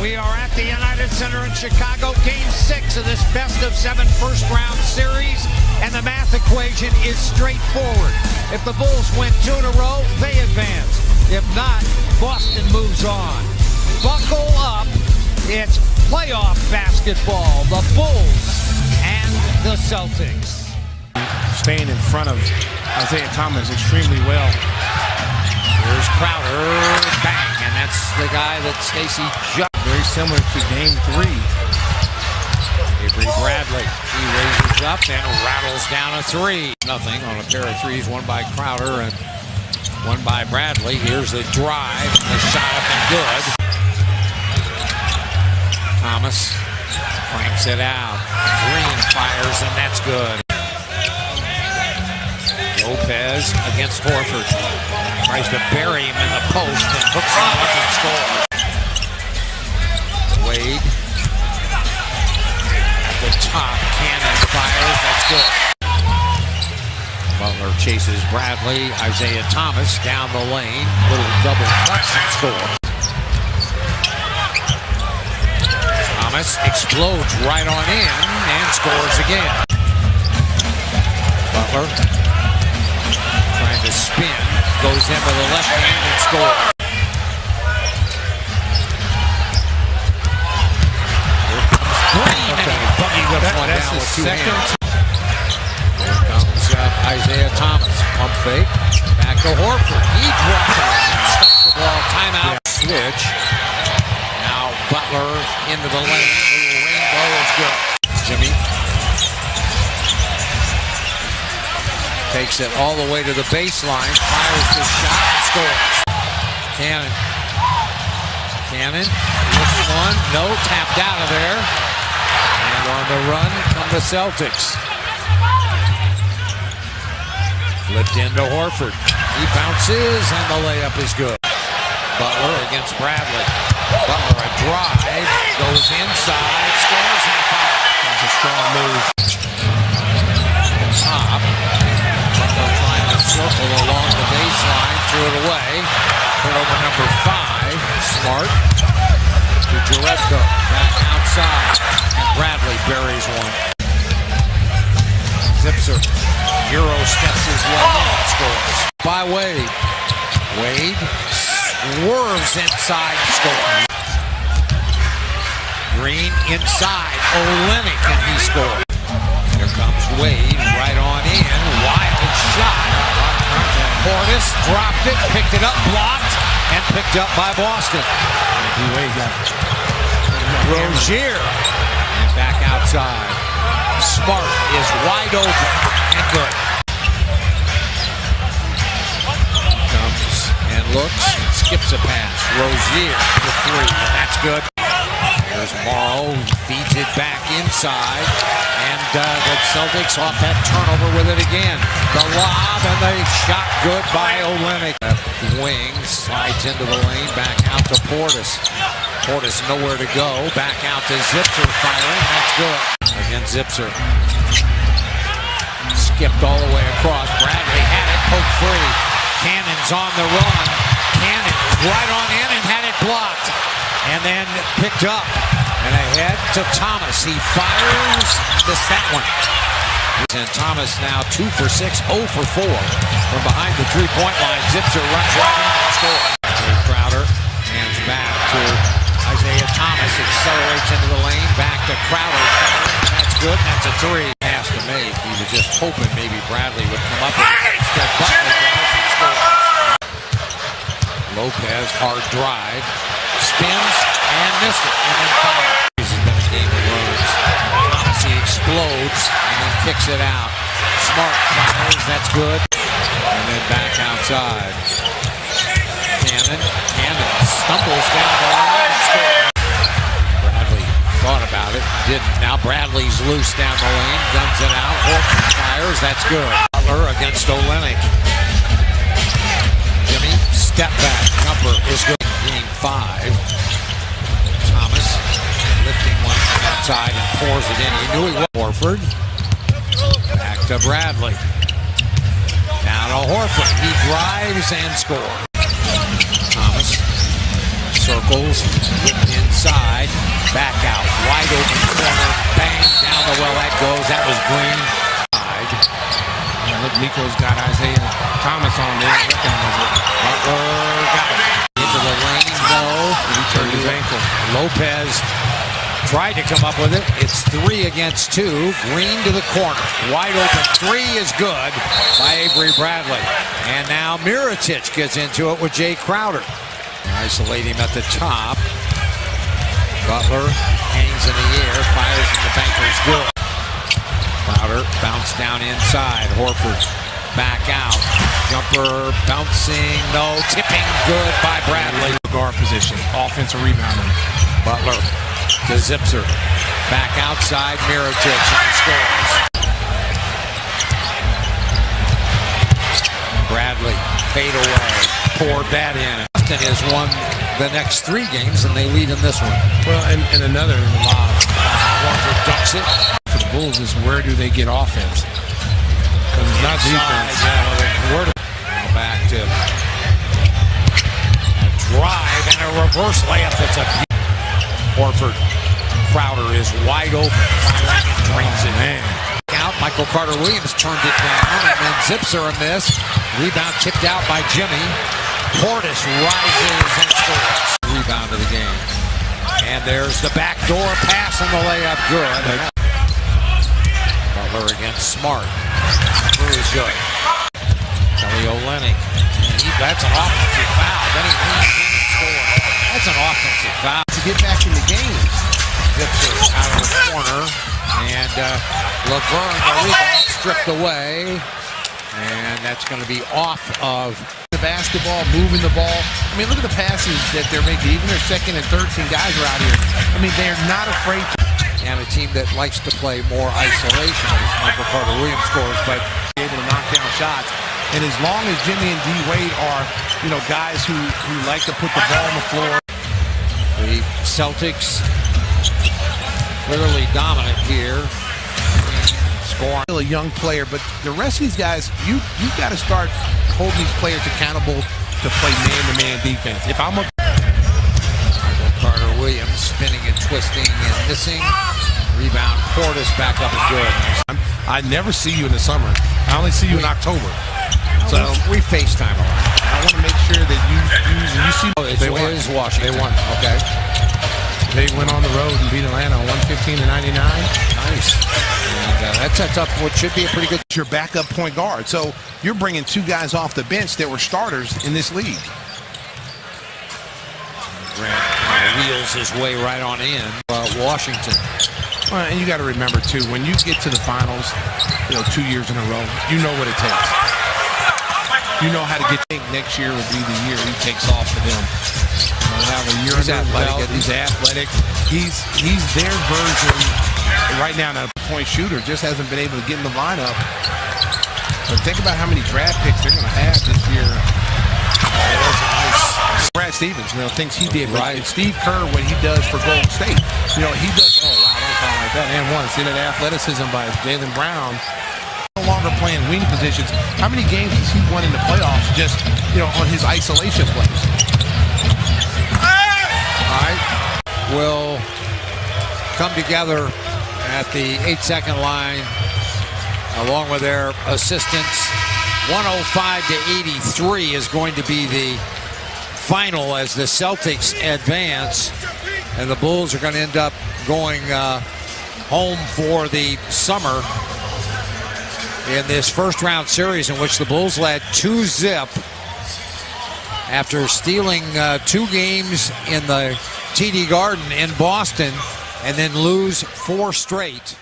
We are at the United Center in Chicago, Game 6 of this best-of-7 first-round series, and the math equation is straightforward. If the Bulls win 2 in a row, they advance. If not, Boston moves on. Buckle up. It's playoff basketball. The Bulls and the Celtics. Staying in front of Isaiah Thomas extremely well. Here's Crowder, bang, and that's the guy that Stacey just... Very similar to Game 3. Avery Bradley, he raises up and rattles down a three. Nothing on a pair of threes, one by Crowder and one by Bradley. Here's the drive, and the shot up and good. Thomas cranks it out. Green fires, and that's good. Lopez against Horford. Tries to bury him in the post and hooks him up and scores. Wade at the top. Cannon fires. That's good. Butler chases Bradley. Isaiah Thomas down the lane. Little double touch and score. Thomas explodes right on in and scores again. Butler trying to spin, goes into the left hand and scores. Here comes Green, and he buggy whips one down with two hands. Here comes Isaiah Thomas, pump fake, back to Horford. He drops it, stops the ball, timeout, switch. Now Butler into the lane, little rainbow is good. Jimmy takes it all the way to the baseline, fires the shot, and scores. Cannon. Looks one, no, tapped out of there. And on the run come the Celtics. Flipped into Horford. He bounces, and the layup is good. Butler against Bradley. Butler a drive, goes inside, scores, and foul. That's a strong move. Top. Butler trying to circle along the baseline, threw it away. Put over number 5. Smart to Jerebko. Back outside. And Bradley buries one. Zipser. Euro steps his way in and scores. By Wade. Wade swerves inside and scores. Green inside. Olynyk, and he scores. Here comes Wade, right on in, wild shot. Portis dropped it, picked it up, blocked, and picked up by Boston. Wade got it. Rozier, and back outside. Smart is wide open, and good. Comes and looks, and skips a pass. Rozier for 3, and that's good. There's Morrow, feeds it back inside, and the Celtics off that turnover with it again. The lob, and the shot good by Olynyk. Left wing slides into the lane, back out to Portis. Portis nowhere to go, back out to Zipser firing, that's good. Again, Zipser. Skipped all the way across. Bradley had it, poke free. Cannon's on the run. Cannon right on in and had it blocked. And then picked up and ahead to Thomas. He fires, missed that one. And Thomas now 2 for 6, 0 for 4 from behind the three-point line. Zipser runs right in and scores. Crowder hands back to Isaiah Thomas. Accelerates into the lane, back to Crowder. That's good. That's a 3. Pass to make. He was just hoping maybe Bradley would come up and instead Butler does and scores. Lopez, hard drive. Spins and missed it, and then fires. This has been a game of runs. Thomas, he explodes and then kicks it out. Smart fires, that's good. And then back outside. Cannon stumbles down the line and scores. Bradley thought about it, didn't. Now Bradley's loose down the lane, guns it out. Horford fires, that's good. Butler against Olynyk. Jimmy, step back, jumper is good. Game 5. Thomas lifting one outside and pours it in. He knew he was. Horford. Back to Bradley. Now to Horford. He drives and scores. Thomas circles, inside, back out, wide open corner, bang, down the well, that goes, that was Green. Look, Nico's got Isaiah Thomas on there. Butler got it. Into the lane, no. He turned his ankle. Lopez tried to come up with it. It's 3 against 2. Green to the corner. Wide open 3 is good by Avery Bradley. And now Mirotic gets into it with Jay Crowder. Isolate him at the top. Butler hangs in the air, fires in the banker's good. Crowder bounced down inside. Horford back out. Jumper bouncing, no. Tipping good by Bradley. Guard position, offensive rebounding. Butler to Zipser. Back outside, Mirotic, and he scores. Bradley, fade away, poured that in. Boston has won the next 3 games, and they lead in this one. Well, and another lob. Horford ducks it. For the Bulls is where do they get offense? Because it's not defense. Back to a drive and a reverse layup. That's a Horford. Crowder is wide open. Drains it. Man. Out. Michael Carter-Williams turned it down, and then Zipser a miss. Rebound tipped out by Jimmy. Portis rises and scores. Rebound of the game. And there's the backdoor pass and the layup good. Butler against Smart. Is good. Kelly Olynyk. That's an offensive foul. Then he leans in and scores. That's an offensive foul. To get back in the game. Zipser out of the corner. And Laverne, the rebound stripped away. And that's going to be off of the basketball, moving the ball. I mean, look at the passes that they're making. Even their second and third team guys are out here. I mean, they're not afraid to. And a team that likes to play more isolation as Michael Carter-Williams scores, but able to knock down shots. And as long as Jimmy and D Wade are, guys who like to put the ball on the floor. The Celtics clearly dominant here. Scoring. Still a young player, but the rest of these guys, you got to start holding these players accountable to play man-to-man defense. If I'm a Carter-Williams spinning and twisting and missing. Rebound, Portis back up and good. I never see you in the summer. I only see you in October. So we FaceTime a lot. I want to make sure that you see. They won. Washington. They won. Okay. They went on the road and beat Atlanta 115-99. Nice. And that sets up what should be a pretty good. Your backup point guard. So you're bringing 2 guys off the bench that were starters in this league. Grant wheels his way right on in. Washington. Well, and you got to remember too, when you get to the finals, 2 years in a row, you know what it takes. You know how to get. Next year will be the year he takes off for them. Have a year. He's athletic. He's athletic. He's their version right now. A point shooter just hasn't been able to get in the lineup. But think about how many draft picks they're going to have this year. Brad Stevens, things he did right. And Steve Kerr, what he does for Golden State, he does. Oh wow, don't call like that. And one, see that athleticism by Jaylen Brown. No longer playing wing positions. How many games has he won in the playoffs just on his isolation plays? All right, will come together at the 8-second line along with their assistants. 105-83 is going to be the final as the Celtics advance, and the Bulls are going to end up going home for the summer in this first-round series in which the Bulls led 2-0 after stealing 2 games in the TD Garden in Boston and then lose 4 straight.